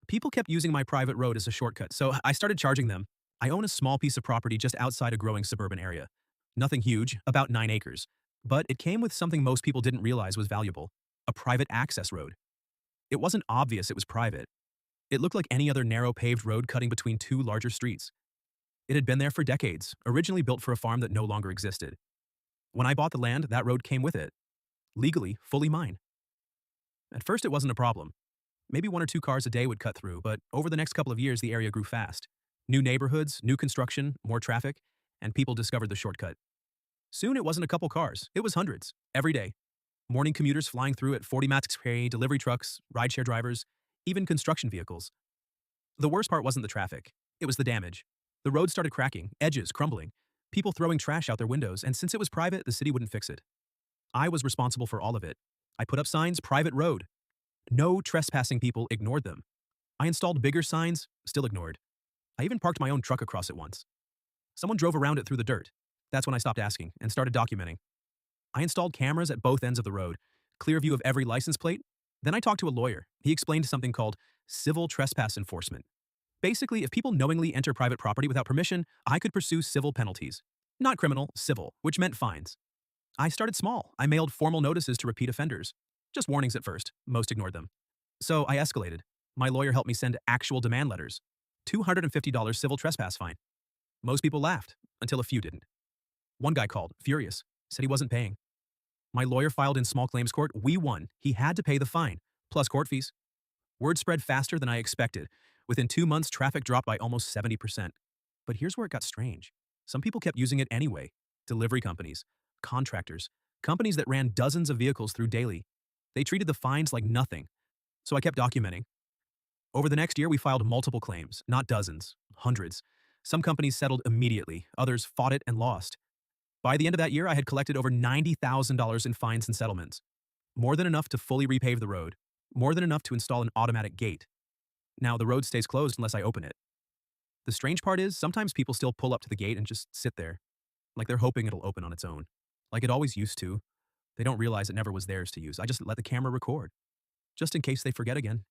People kept using my private road as a shortcut, so I started charging them. I own a small piece of property just outside a growing suburban area. Nothing huge, about 9 acres. But it came with something most people didn't realize was valuable: a private access road. It wasn't obvious it was private. It looked like any other narrow paved road cutting between two larger streets. It had been there for decades, originally built for a farm that no longer existed. When I bought the land, that road came with it. Legally, fully mine. At first, it wasn't a problem. Maybe 1 or 2 cars a day would cut through, but over the next couple of years, the area grew fast. New neighborhoods, new construction, more traffic, and people discovered the shortcut. Soon it wasn't a couple cars, it was hundreds, every day. Morning commuters flying through at 40 miles per hour, delivery trucks, rideshare drivers, even construction vehicles. The worst part wasn't the traffic, it was the damage. The road started cracking, edges crumbling, people throwing trash out their windows, and since it was private, the city wouldn't fix it. I was responsible for all of it. I put up signs, private road. No trespassing, people ignored them. I installed bigger signs, still ignored. I even parked my own truck across it once. Someone drove around it through the dirt. That's when I stopped asking and started documenting. I installed cameras at both ends of the road, clear view of every license plate. Then I talked to a lawyer. He explained something called civil trespass enforcement. Basically, if people knowingly enter private property without permission, I could pursue civil penalties. Not criminal, civil, which meant fines. I started small. I mailed formal notices to repeat offenders. Just warnings at first. Most ignored them. So I escalated. My lawyer helped me send actual demand letters. $250 civil trespass fine. Most people laughed, until a few didn't. One guy called, furious, said he wasn't paying. My lawyer filed in small claims court. We won. He had to pay the fine, plus court fees. Word spread faster than I expected. Within 2 months, traffic dropped by almost 70%. But here's where it got strange. Some people kept using it anyway. Delivery companies, contractors, companies that ran dozens of vehicles through daily. They treated the fines like nothing. So I kept documenting. Over the next year, we filed multiple claims, not dozens, hundreds. Some companies settled immediately, others fought it and lost. By the end of that year, I had collected over $90,000 in fines and settlements. More than enough to fully repave the road. More than enough to install an automatic gate. Now, the road stays closed unless I open it. The strange part is, sometimes people still pull up to the gate and just sit there. Like they're hoping it'll open on its own. Like it always used to. They don't realize it never was theirs to use. I just let the camera record. Just in case they forget again.